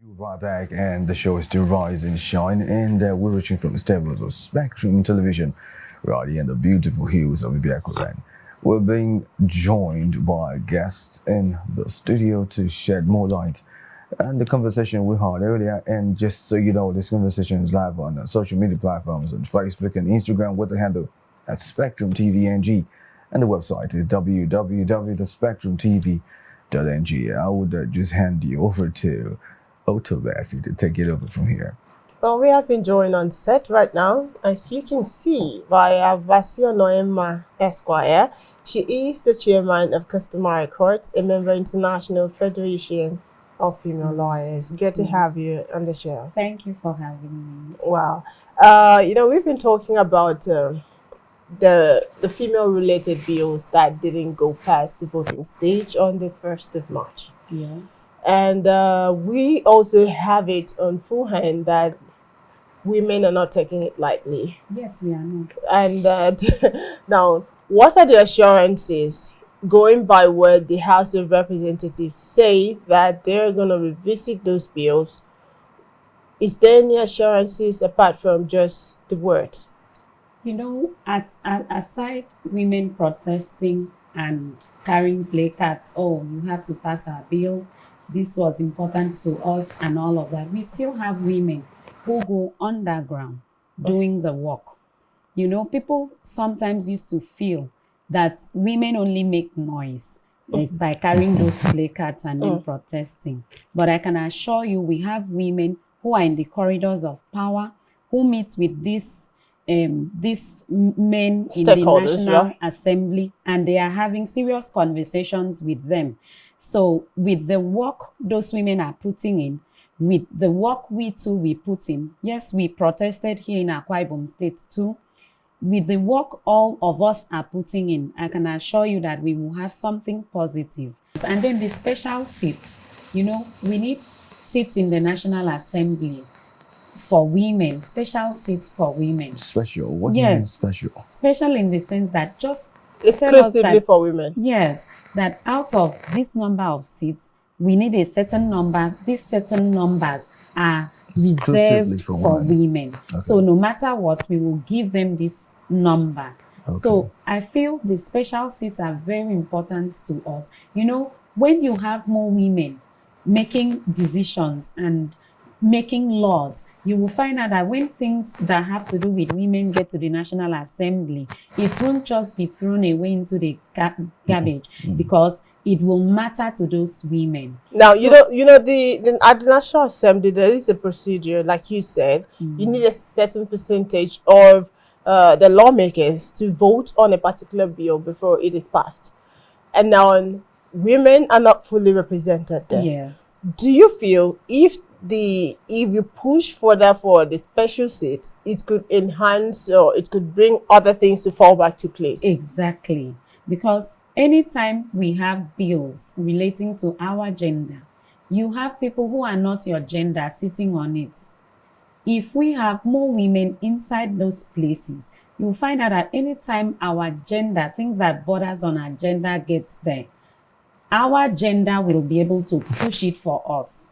Right back, and the show is to rise and shine, and we're reaching from the stables of Spectrum Television, right here in the beautiful hills of Ibiakuran. We're being joined by guests in the studio to shed more light on the conversation we had earlier. And just so you know, this conversation is live on social media platforms on Facebook and Instagram with the handle at SpectrumTVNG, and the website is www.spectrumtv.ng. I would just hand you over to Otobasi to take it over from here. Well, we have been joined on set right now, as you can see, via Vasio Noema Esquire. She is the chairman of Customary Courts, a member International Federation of Female Lawyers. Good to have you on the show. Thank you for having me. Wow. We've been talking about the female-related bills that didn't go past the voting stage on the 1st of March. Yes. And we also have it on full hand that women are not taking it lightly. Yes, we are not. And now, what are the assurances, going by what the House of Representatives say, that they're going to revisit those bills? Is there any assurances apart from just the words? You know, aside women protesting and carrying placards, oh, you have to pass our bill, this was important to us and all of that, we still have women who go underground doing the work. You know, people sometimes used to feel that women only make noise by carrying those placards and then protesting. But I can assure you, we have women who are in the corridors of power, who meet with these men in the National Assembly, and they are having serious conversations with them. So with the work those women are putting in, with the work we put in, yes, we protested here in Akwa Ibom State too. With the work all of us are putting in, I can assure you that we will have something positive. And then the special seats, you know, we need seats in the National Assembly for women, special seats for women. Special? What do you mean special? Special in the sense that just exclusively for women. Yes, that out of this number of seats, we need a certain number. These certain numbers are reserved for women. Okay. So no matter what, we will give them this number. Okay. So I feel the special seats are very important to us. You know, when you have more women making decisions and making laws, you will find out that when things that have to do with women get to the National Assembly, it won't just be thrown away into the garbage, because it will matter to those women. Now, so, at the National Assembly, there is a procedure, like you said. You need a certain percentage of the lawmakers to vote on a particular bill before it is passed. And now, women are not fully represented there. Yes. Do you feel if you push further for the special seat, it could enhance or it could bring other things to fall back to place? Exactly. Because anytime we have bills relating to our gender, you have people who are not your gender sitting on it. If we have more women inside those places, you'll find out that anytime our gender, things that borders on our gender gets there, our gender will be able to push it for us.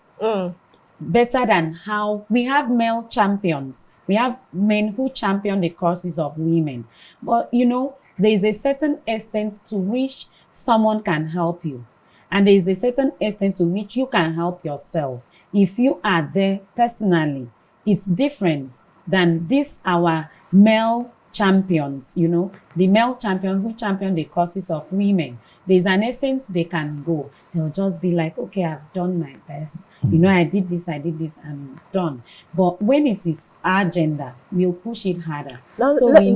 Better than how we have male champions. We have men who champion the causes of women. But, you know, there is a certain extent to which someone can help you. And there is a certain extent to which you can help yourself. If you are there personally, it's different than our male champions, you know, the male champions who champion the causes of women. There's an extent they can go. They'll just be like, okay, I've done my best. You know, I did this, I'm done. But when it is our gender, we'll push it harder. Now, so let me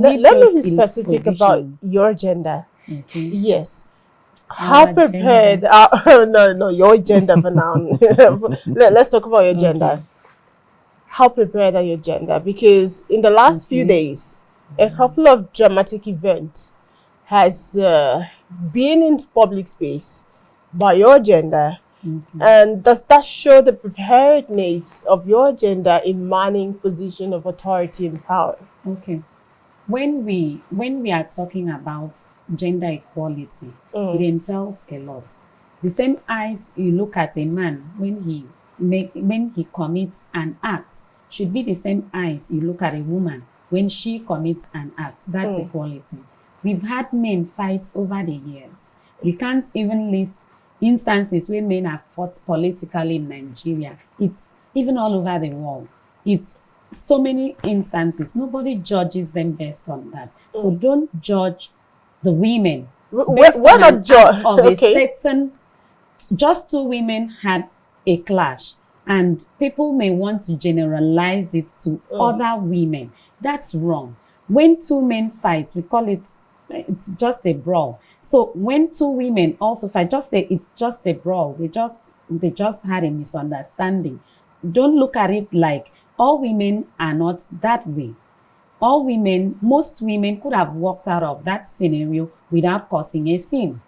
be specific about your gender. Okay. Yes. How prepared? No, your gender for now. Let's talk about your gender. How prepared are your gender? Because in the last few days, a couple of dramatic events has been in public space by your gender. And does that show the preparedness of your gender in manning position of authority and power? Okay. When we are talking about gender equality, it entails a lot. The same eyes you look at a man when he when he commits an act should be the same eyes you look at a woman when she commits an act. That's equality. We've had men fight over the years. We can't even list instances where men have fought politically in Nigeria. It's even all over the world. It's so many instances. Nobody judges them based on that. So don't judge the women. We're not judge of a certain, just two women had a clash, and people may want to generalize it to other women. That's wrong. When two men fight, we call it's just a brawl. So when two women also fight, just say it's just a brawl. They just had a misunderstanding. Don't look at it like all women are not that way. Most women could have walked out of that scenario without causing a scene.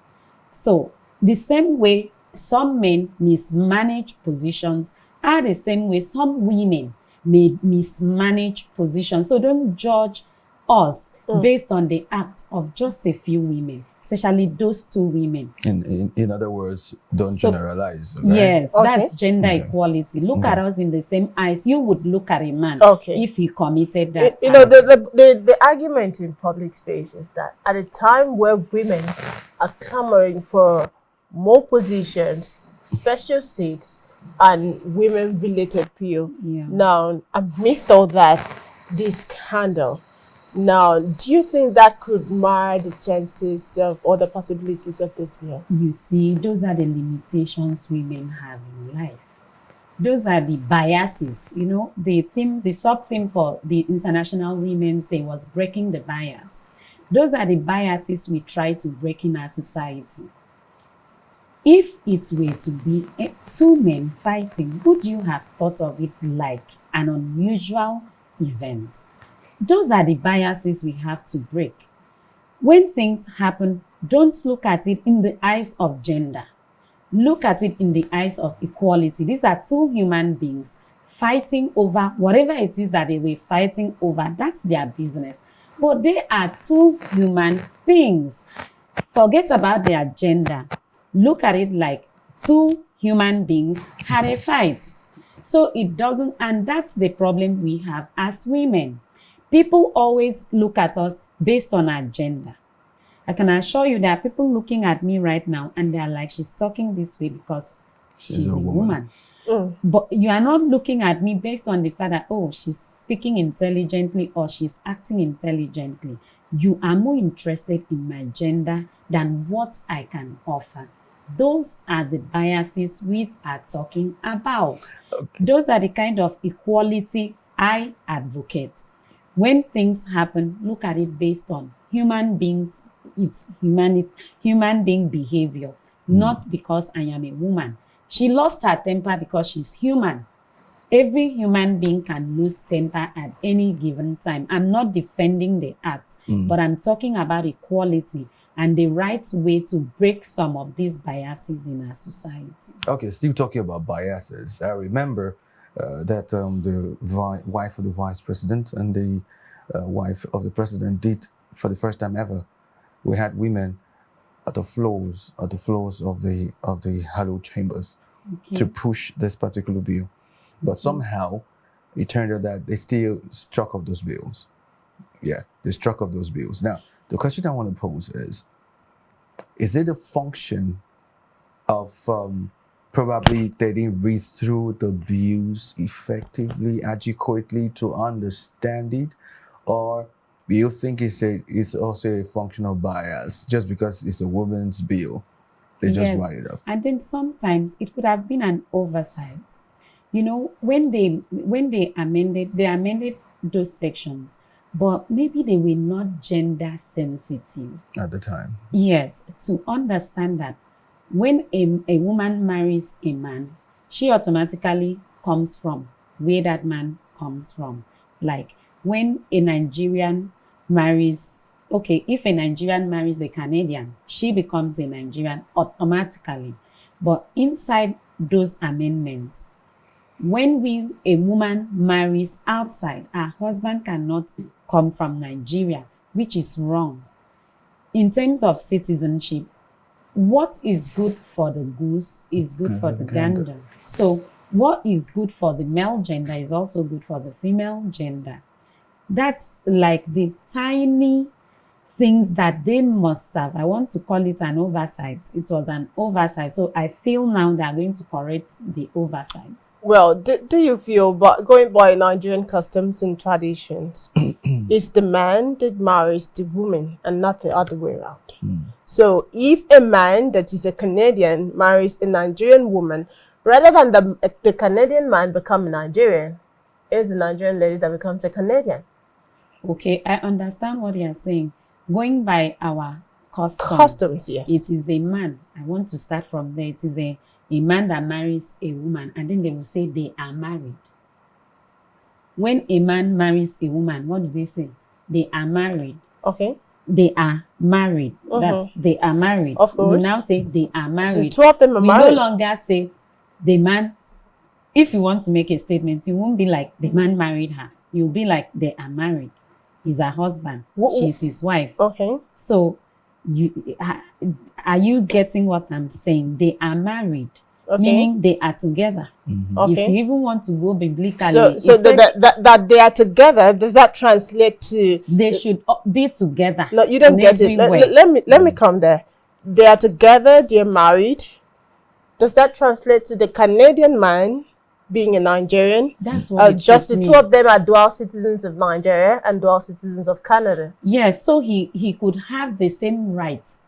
So the same way some men mismanage positions are the same way some women may mismanage positions. So don't judge us based on the act of just a few women, especially those two women. In other words, don't generalize. Right? Yes, that's gender equality. Look at us in the same eyes you would look at a man if he committed that. You know, the argument in public space is that at a time where women are clamoring for more positions, special seats, and women-related PO. Now, amidst all that, this scandal. Now, do you think that could mar the chances of or the possibilities of this bill? You see, those are the limitations women have in life. Those are the biases. You know, the sub-theme for the International Women's Day was breaking the bias. Those are the biases we try to break in our society. If it were to be two men fighting, would you have thought of it like an unusual event? Those are the biases we have to break. When things happen, don't look at it in the eyes of gender. Look at it in the eyes of equality. These are two human beings fighting over whatever it is that they were fighting over. That's their business. But they are two human beings. Forget about their gender. Look at it like two human beings had a fight. So it doesn't, and that's the problem we have as women. People always look at us based on our gender. I can assure you there are people looking at me right now and they're like, she's talking this way because she's a woman. But you are not looking at me based on the fact that, oh, she's speaking intelligently or she's acting intelligently. You are more interested in my gender than what I can offer. Those are the biases we are talking about. Those are the kind of equality I advocate. When things happen, look at it based on human beings, it's human being behavior, not because I am a woman. She lost her temper because she's human. Every human being can lose temper at any given time. I'm not defending the act, but I'm talking about equality and the right way to break some of these biases in our society. Okay, still talking about biases. I remember that the wife of the vice president and the wife of the president did, for the first time ever, we had women at the floors of the hallowed chambers to push this particular bill. But somehow it turned out that they still struck off those bills. Yeah, they struck off those bills. Now, the question I want to pose is it a function of probably they didn't read through the bills effectively, adequately to understand it? Or do you think it's also a function of bias just because it's a woman's bill? They just write it up. And then sometimes it could have been an oversight. You know, when they amended those sections, but maybe they were not gender sensitive at the time. Yes, to understand that when a woman marries a man, she automatically comes from where that man comes from. Like when a Nigerian marries, if a Nigerian marries a Canadian, she becomes a Nigerian automatically. But inside those amendments, when a woman marries outside, her husband cannot come from Nigeria, which is wrong. In terms of citizenship, what is good for the goose is good for the gander. So what is good for the male gender is also good for the female gender. That's like the tiny things that they must have. I want to call it an oversight. It was an oversight. So I feel now they are going to correct the oversight. Well, do you feel, but going by Nigerian customs and traditions, it's the man that marries the woman and not the other way around. So if a man that is a Canadian marries a Nigerian woman, rather than the Canadian man become a Nigerian, it's the Nigerian lady that becomes a Canadian. Okay, I understand what you are saying. Going by our customs, yes. It is a man. I want to start from there. It is a man that marries a woman, and then they will say they are married. When a man marries a woman, what do they say? They are married. Okay. They are married. That's they are married. Of course. We now say they are married. So two of them are married. We no longer say the man. If you want to make a statement, you won't be like the man married her. You'll be like they are married. He's her husband. She's his wife. Okay. So are you getting what I'm saying? They are married. Okay. Meaning they are together. Okay. If you even want to go biblically, so that they are together, does that translate to they should be together? No, you don't get it. Let me come there. They are together. They are married. Does that translate to the Canadian man being a Nigerian? That's what just the two of them are dual citizens of Nigeria and dual citizens of Canada. Yes, so he could have the same rights.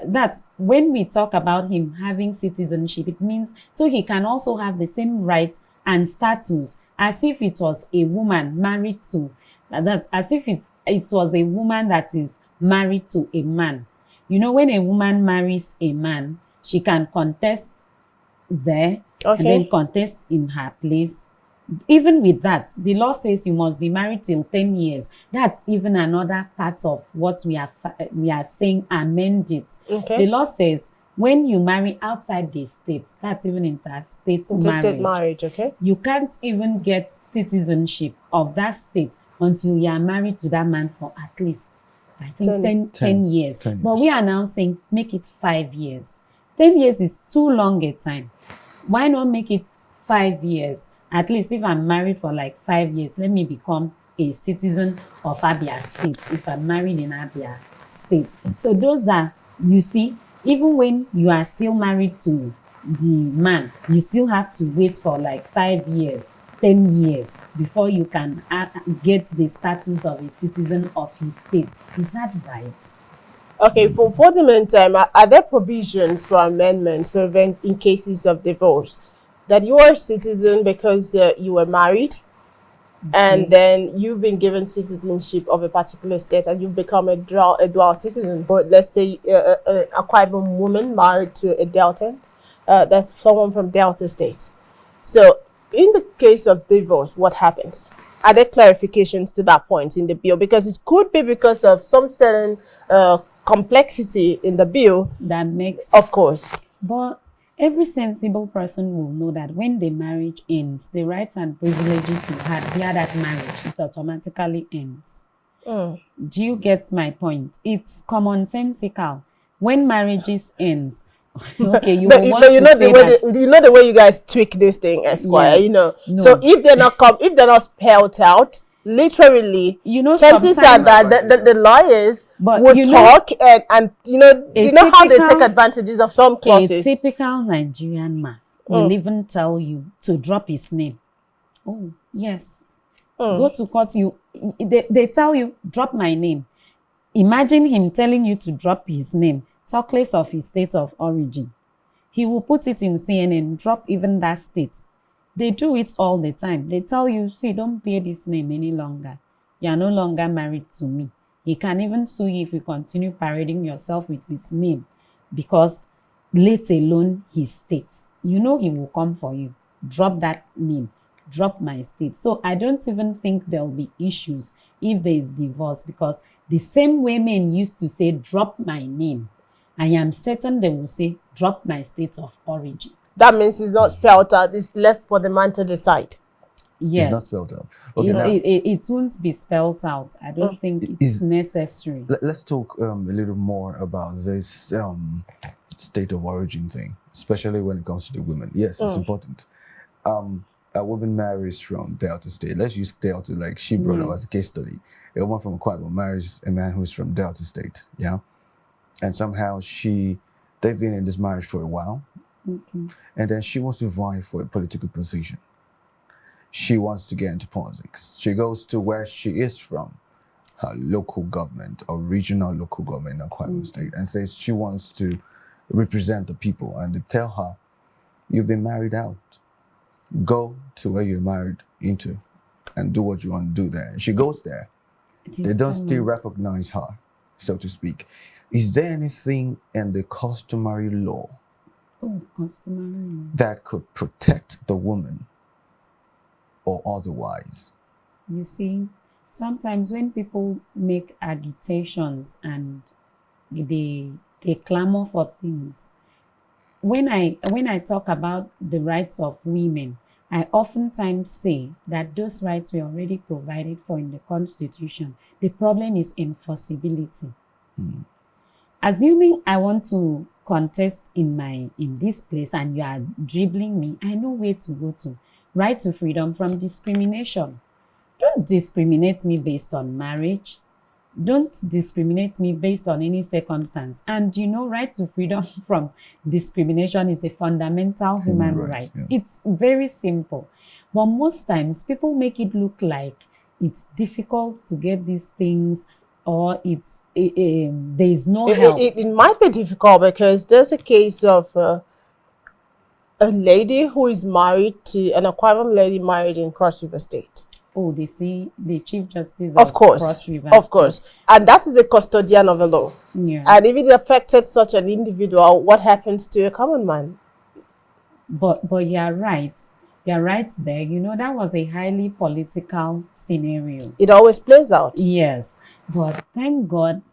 That's when we talk about him having citizenship, it means so he can also have the same rights and status as if it was a woman married to, that's as if it was a woman that is married to a man. You know, when a woman marries a man, she can contest there and then contest in her place. Even with that, the law says you must be married till 10 years. That's even another part of what we are saying, amend it. Okay. The law says when you marry outside the state, that's even interstate marriage, okay? You can't even get citizenship of that state until you are married to that man for at least, I think, 10 years. 10 years. But we are now saying make it 5 years. 10 years is too long a time. Why not make it 5 years? At least if I'm married for like 5 years, let me become a citizen of Abia State if I'm married in Abia State. So those are, you see, even when you are still married to the man, you still have to wait for like 5 years, 10 years before you can get the status of a citizen of his state. Is that right? Okay, for the meantime, are there provisions for amendments prevent in cases of divorce? That you are a citizen because you were married, and then you've been given citizenship of a particular state and you've become a dual citizen. But let's say a Kwaiban woman married to a Delta, that's someone from Delta State. So in the case of divorce, what happens? Are there clarifications to that point in the bill? Because it could be because of some certain complexity in the bill. That makes... Of course. But every sensible person will know that when the marriage ends, the rights and privileges you had via that marriage, it automatically ends. Do you get my point? It's commonsensical. When marriages ends, okay, you but want you know to say you know the way you guys tweak this thing, Esquire. Yes. You know, no. So if they're not spelled out, literally, you know, chances are that the lawyers would talk and you know how they take advantages of some clauses. A typical Nigerian man will even tell you to drop his name. Oh, yes. Go to court. They tell you, drop my name. Imagine him telling you to drop his name, talk less of his state of origin. He will put it in CNN, drop even that state. They do it all the time. They tell you, see, don't bear this name any longer. You are no longer married to me. He can even sue you if you continue parading yourself with his name, because let alone his state. You know he will come for you. Drop that name. Drop my state. So I don't even think there will be issues if there is divorce, because the same way men used to say, drop my name, I am certain they will say, drop my state of origin. That means it's not spelled out. It's left for the man to decide. Yes. It's not spelled out. Okay, it won't be spelled out. I don't think it's necessary. Let's talk a little more about this state of origin thing, especially when it comes to the women. Yes, it's important. A woman marries from Delta State. Let's use Delta, like she brought up as a case study. A woman from Kwabo marries a man who's from Delta State, yeah? And somehow they've been in this marriage for a while, and then she wants to vie for a political position. She wants to get into politics. She goes to where she is from, her local government or regional local government in Kwabo State, and says she wants to represent the people. And they tell her, you've been married out. Go to where you're married into and do what you want to do there. And she goes there. They don't still recognize her, so to speak. Is there anything in the customary law that could protect the woman or otherwise? You see, sometimes when people make agitations and they clamor for things, when I talk about the rights of women, I oftentimes say that those rights were already provided for in the Constitution. The problem is enforceability. Assuming I want to contest in this place and you are dribbling me, I know where to go to. Right to freedom from discrimination. Don't discriminate me based on marriage. Don't discriminate me based on any circumstance. And right to freedom from discrimination is a fundamental human right. Yeah. It's very simple. But most times people make it look like it's difficult to get these things, or there is no help. It might be difficult because there's a case of a lady who is married to an Aquarium lady married in Cross River State. Oh, they see the Chief Justice of Cross River Of course. And that is a custodian of the law. Yeah. And if it affected such an individual, what happens to a common man? But you're right. You're right there. That was a highly political scenario. It always plays out. Yes. But thank God,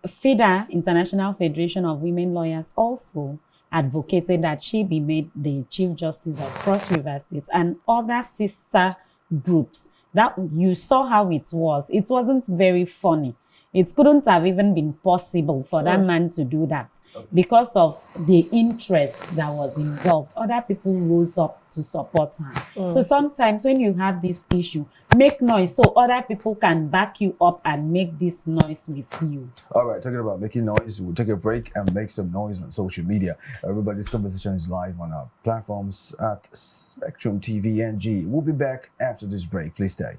FIDA, International Federation of Women Lawyers, also advocated that she be made the Chief Justice of Cross River State, and other sister groups. That you saw how it was. It wasn't very funny. It couldn't have even been possible for that man to do that because of the interest that was involved. Other people rose up to support her. So sometimes when you have this issue, make noise so other people can back you up and make this noise with you. All right, talking about making noise, we'll take a break and make some noise on social media. Everybody, this conversation is live on our platforms at SpectrumTv NG. We'll be back after this break. Please stay.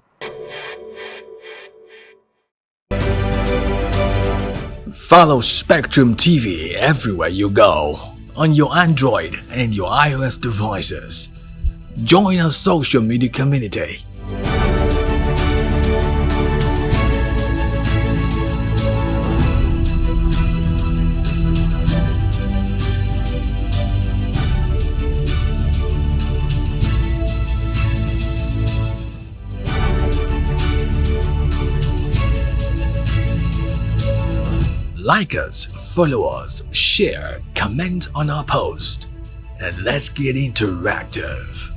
Follow Spectrum TV everywhere you go, on your Android and your iOS devices. Join our social media community. Like us, follow us, share, comment on our post, and let's get interactive.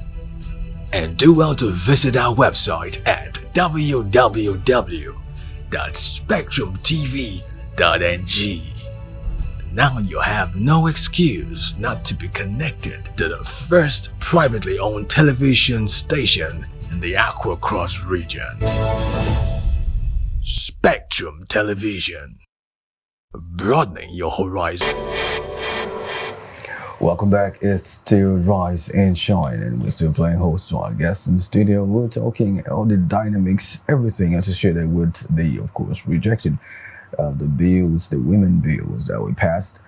And do well to visit our website at www.spectrumtv.ng. Now you have no excuse not to be connected to the first privately owned television station in the Aqua Cross region. Spectrum Television. Broadening your horizon. Welcome back. It's still Rise and Shine, and we're still playing host to our guests in the studio. We're talking all the dynamics, everything associated with the, of course, rejection of the bills, the women bills that we passed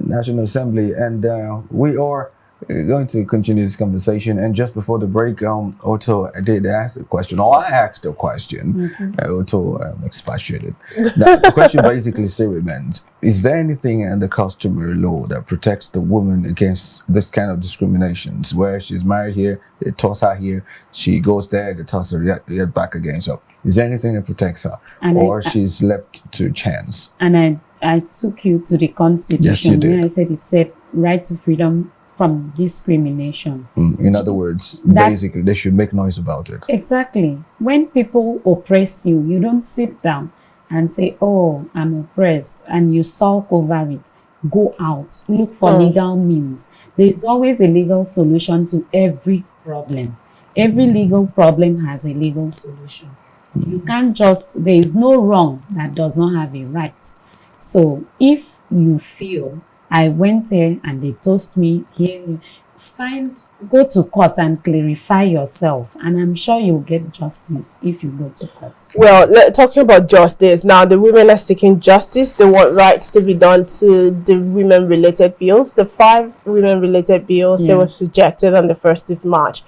National Assembly, and we are going to continue this conversation. And just before the break, Otto did ask a question, or I asked a question. Otto expatiated. The question basically still remains: is there anything in the customary law that protects the woman against this kind of discriminations, where she's married here, they toss her here, she goes there, they toss her yet back again? So is there anything that protects her, or she's left to chance? And I took you to the Constitution. Yes, you did. I said it said right to freedom from discrimination. In other words, basically, they should make noise about it. Exactly. When people oppress you, you don't sit down and say, oh, I'm oppressed, and you sulk over it. go out, look for legal means. There's always a legal solution to every problem. Every legal problem has a legal solution. You can't just, there is no wrong that does not have a right. So if you feel I went there and they toast me here, go to court and clarify yourself, and I'm sure you'll get justice if you go to court. Well, talking about justice, now the women are seeking justice. They want rights to be done to the women-related bills. The 5 women-related bills, they were rejected on the 1st of March.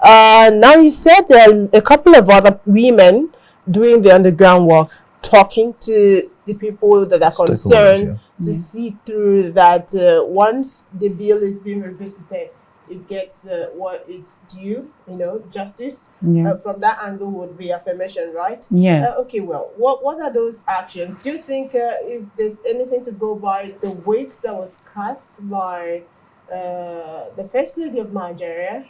Now you said there are a couple of other women doing the underground work, talking to the people that are concerned to see through that once the bill is being revisited, it gets what it's due, justice. From that angle would be affirmation, right? Yes. Okay, well, what are those actions? Do you think if there's anything to go by the weight that was cast by the First Lady of Nigeria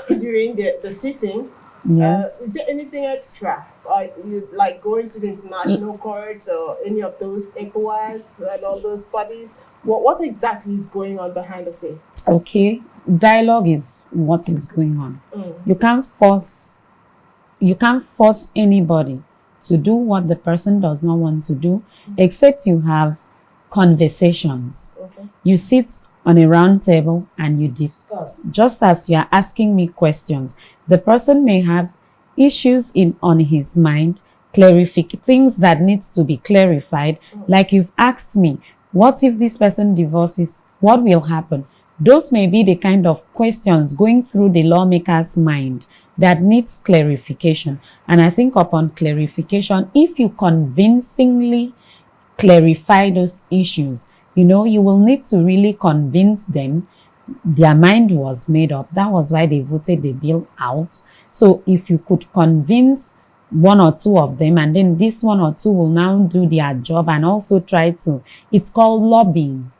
during the sitting? Yes. Is there anything extra? Like going to the international court or any of those ECOWAS and all those bodies? What exactly is going on behind the scenes? Okay, dialogue is what is going on. You can't force anybody to do what the person does not want to do, except you have conversations. You sit on a round table and you discuss. Just as you are asking me questions, the person may have issues on his mind, things that needs to be clarified. Like you've asked me, what if this person divorces? What will happen? Those may be the kind of questions going through the lawmaker's mind that needs clarification. And I think upon clarification, if you convincingly clarify those issues, you will need to really convince them their mind was made up. That was why they voted the bill out. So if you could convince 1 or 2 of them, and then this 1 or 2 will now do their job and also try to, it's called lobbying.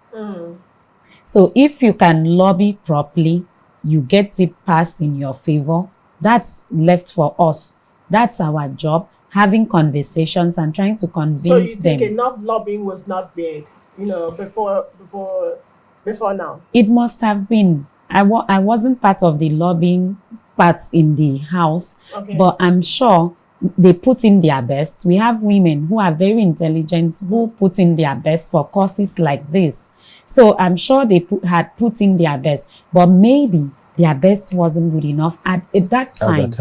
So if you can lobby properly, you get it passed in your favor. That's left for us. That's our job, having conversations and trying to convince them. So you think enough lobbying was not made, before now? It must have been. I wasn't part of the lobbying parts in the House, but I'm sure they put in their best. We have women who are very intelligent, who put in their best for causes like this. So I'm sure they had put in their best, but maybe their best wasn't good enough at that time.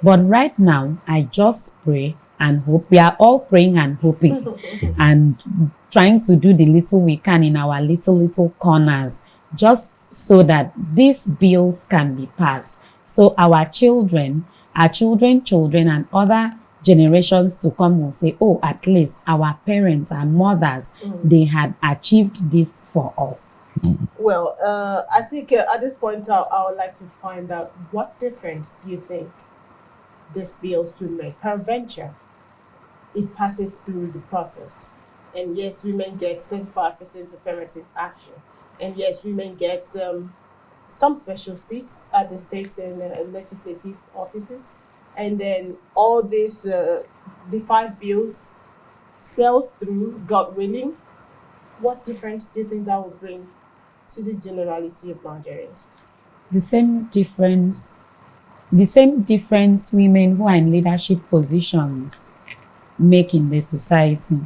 But right now, I just pray and hope. We are all praying and hoping and trying to do the little we can in our little corners, just so that these bills can be passed. So our children, and other generations to come will say, oh, at least our parents and mothers, they had achieved this for us. Well, I think at this point, I would like to find out what difference do you think this bill should make? Peradventure, it passes through the process. And yes, women get 35% affirmative action. And yes, women get some special seats at the state and legislative offices. And then all this, the 5 bills sails through, God willing. What difference do you think that will bring to the generality of Nigerians? The same difference women who are in leadership positions make in the society.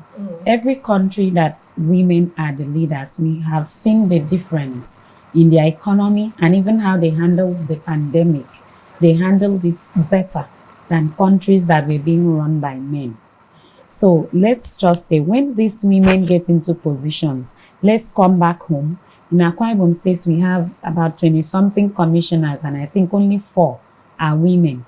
Every country that women are the leaders, we have seen the difference in their economy and even how they handled the pandemic. They handled it better than countries that were being run by men. So let's just say when these women get into positions, let's come back home. In Akwa Ibom State, we have about 20-something commissioners, and I think only 4 are women.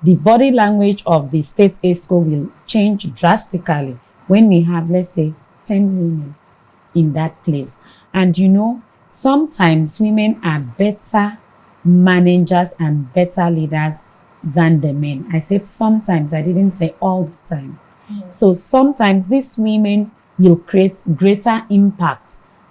The body language of the state ESCO will change drastically when we have, let's say, 10 women in that place. And sometimes women are better managers and better leaders than the men. I said sometimes, I didn't say all the time. So sometimes these women will create greater impact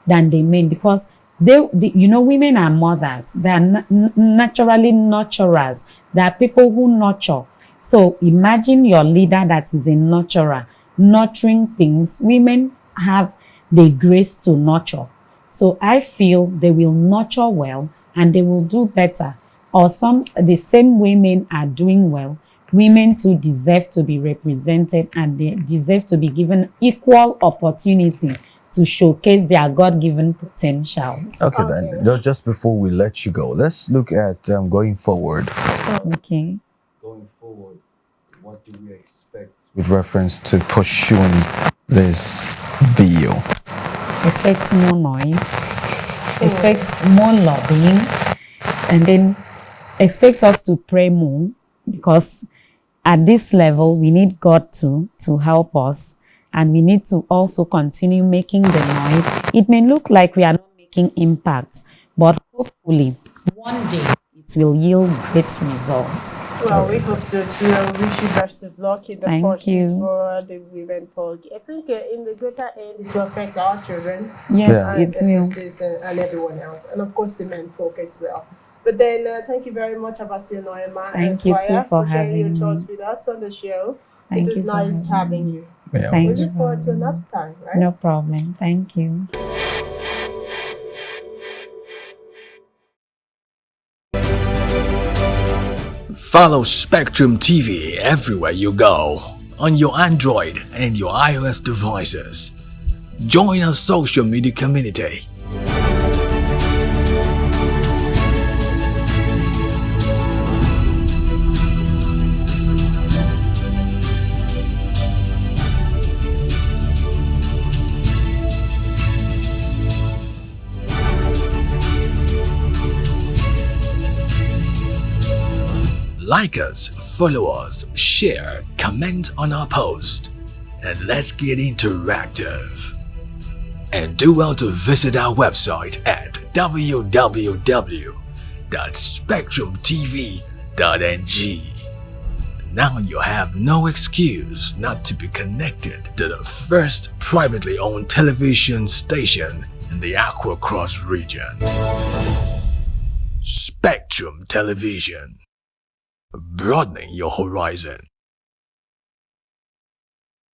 than the men because women are mothers. They are naturally nurturers. They are people who nurture. So imagine your leader that is a nurturer, nurturing things. Women have the grace to nurture. So I feel they will nurture well and they will do better. Or the same women are doing well, women too deserve to be represented and they deserve to be given equal opportunity to showcase their God-given potentials. Okay, then just before we let you go, let's look at going forward. Okay. Going forward, what do we expect with reference to pursuing this video? Expect more noise, expect more lobbying, and then expect us to pray more, because at this level we need God to help us, and we need to also continue making the noise. It may look like we are not making impact, but hopefully one day it will yield great results. Well, we hope so too. I wish you best of luck in the pursuit for the women poll. I think in the greater end, it will affect our children. Yes, it will. Sisters and everyone else. And of course, the men folk as well. But then, thank you very much, Abasil Noema. Thank you too for having sharing me. your thoughts with us on the show. Thank it is nice having you. Yeah. Thank we look forward to another time, right? No problem. Thank you. Follow Spectrum TV everywhere you go, on your Android and your iOS devices. Join our social media community. Like us, follow us, share, comment on our post, and let's get interactive. And do well to visit our website at www.spectrumtv.ng. Now you have no excuse not to be connected to the first privately owned television station in the Aqua Cross region. Spectrum Television. Broadening your horizon.